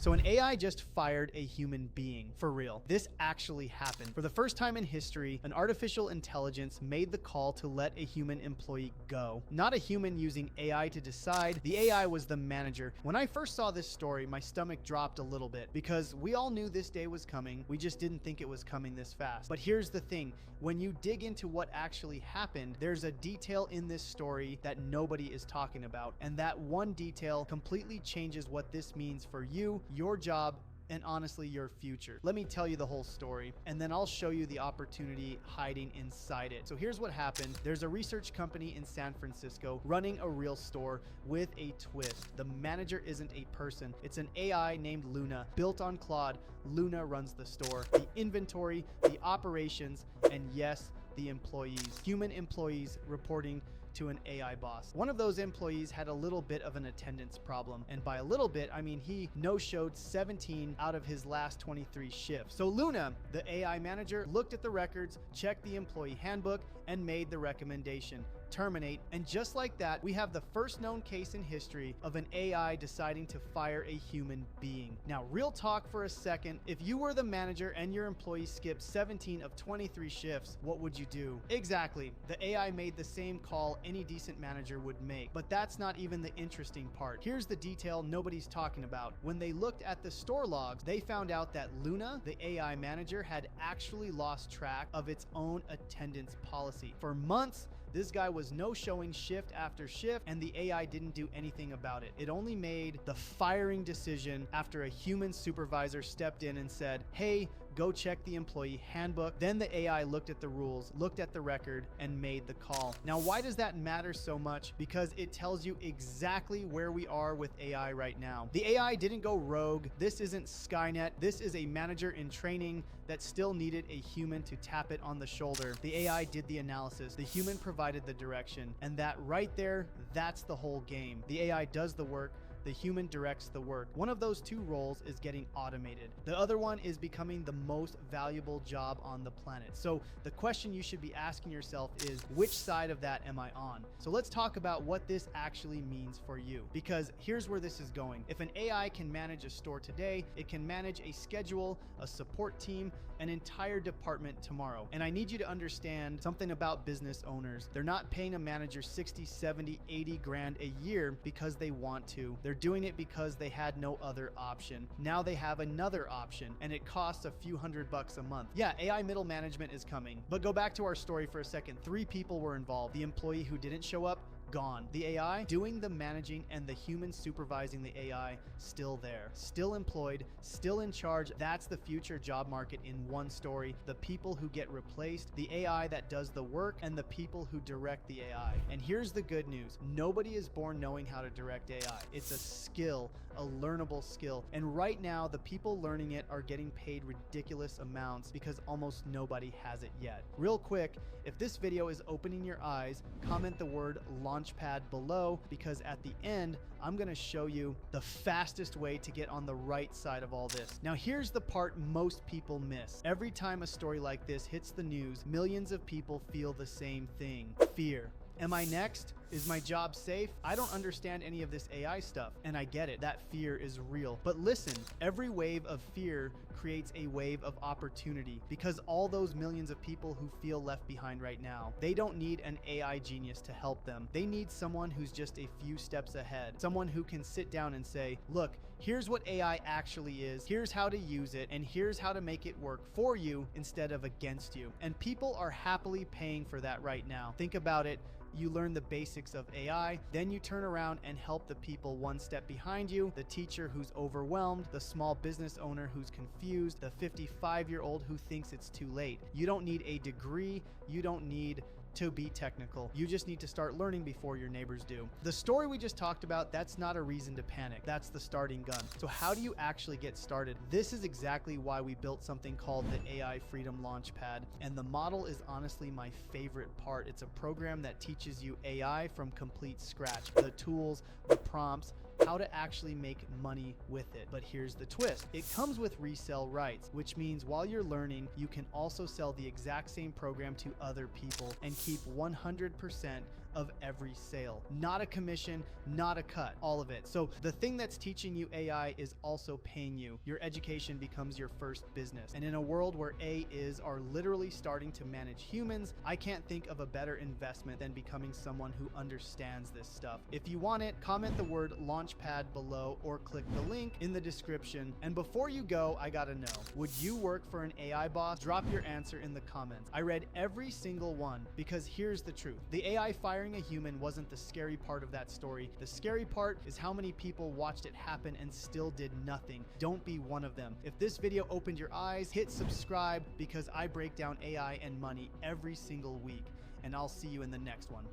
So an AI just fired a human being. For real. This actually happened. For the first time in history, an artificial intelligence made the call to let a human employee go. Not a human using AI to decide. The AI was the manager. When I first saw this story, my stomach dropped a little bit because we all knew this day was coming. We just didn't think it was coming this fast. But here's the thing. When you dig into what actually happened, there's a detail in this story that nobody is talking about. And that one detail completely changes what this means for you, your job, and honestly your future. Let me tell you the whole story, and then I'll show you the opportunity hiding inside it. So here's what happened. There's a research company in San Francisco running a real store with a twist. The manager isn't a person. It's an AI named Luna, built on Claude. Luna runs the store, the inventory, the operations, and yes, the employees. Human employees reporting to an AI boss. One of those employees had a little bit of an attendance problem. And by a little bit, I mean he no-showed 17 out of his last 23 shifts. So Luna, the AI manager, looked at the records, checked the employee handbook, and made the recommendation: terminate. And just like that, we have the first known case in history of an AI deciding to fire a human being. Now, real talk for a second. If you were the manager and your employee skipped 17 of 23 shifts, what would you do? Exactly. The AI made the same call any decent manager would make. But that's not even the interesting part. Here's the detail nobody's talking about. When they looked at the store logs, they found out that Luna, the AI manager, had actually lost track of its own attendance policy. For months, this guy was no-showing shift after shift, and the AI didn't do anything about it. It only made the firing decision after a human supervisor stepped in and said, hey, go check the employee handbook. Then the AI looked at the rules, looked at the record, and made the call. Now, why does that matter so much? Because it tells you exactly where we are with AI right now. The AI didn't go rogue. This isn't Skynet. This is a manager in training that still needed a human to tap it on the shoulder. The AI did the analysis. The human provided the direction. And that right there, that's the whole game. The AI does the work. The human directs the work. One of those two roles is getting automated. The other one is becoming the most valuable job on the planet. So the question you should be asking yourself is, which side of that am I on? So let's talk about what this actually means for you, because here's where this is going. If an AI can manage a store today, it can manage a schedule, a support team, an entire department tomorrow. And I need you to understand something about business owners. They're not paying a manager 60, 70, 80 grand a year because they want to. They're doing it because they had no other option. Now they have another option, and it costs a few $100 a month. Yeah, AI middle management is coming. But go back to our story for a second. 3 people were involved. The employee who didn't show up, gone. The AI doing the managing and the human supervising the AI still there, still employed, still in charge. That's the future job market in one story. The people who get replaced, the AI that does the work, and the people who direct the AI. And here's the good news. Nobody is born knowing how to direct AI. It's a skill, a learnable skill. And right now, the people learning it are getting paid ridiculous amounts because almost nobody has it yet. Real quick, if this video is opening your eyes, comment the word Launchpad below, because at the end, I'm going to show you the fastest way to get on the right side of all this. Now, here's the part most people miss. Every time a story like this hits the news, millions of people feel the same thing: fear. Am I next? Is my job safe? I don't understand any of this AI stuff, and I get it. That fear is real. But listen, every wave of fear creates a wave of opportunity, because all those millions of people who feel left behind right now, they don't need an AI genius to help them. They need someone who's just a few steps ahead, someone who can sit down and say, look, here's what AI actually is, here's how to use it, and here's how to make it work for you instead of against you. And people are happily paying for that right now. Think about it. You learn the basics of AI, then you turn around and help the people one step behind you, the teacher who's overwhelmed, the small business owner who's confused, the 55-year-old who thinks it's too late. You don't need a degree, you don't need to be technical. You just need to start learning before your neighbors do. The story we just talked about, that's not a reason to panic. That's the starting gun. So how do you actually get started? This is exactly why we built something called the AI Freedom Launchpad. And the model is honestly my favorite part. It's a program that teaches you AI from complete scratch. The tools, the prompts, how to actually make money with it. But here's the twist. It comes with resale rights, which means while you're learning, you can also sell the exact same program to other people and keep 100% of every sale. Not a commission, not a cut, all of it. So the thing that's teaching you AI is also paying you. Your education becomes your first business. And in a world where AIs are literally starting to manage humans, I can't think of a better investment than becoming someone who understands this stuff. If you want it, comment the word launchpad below or click the link in the description. And before you go, I gotta know, would you work for an AI boss? Drop your answer in the comments. I read every single one because here's the truth. The AI firing a human wasn't the scary part of that story. The scary part is how many people watched it happen and still did nothing. Don't be one of them. If this video opened your eyes, hit subscribe because I break down AI and money every single week. And I'll see you in the next one.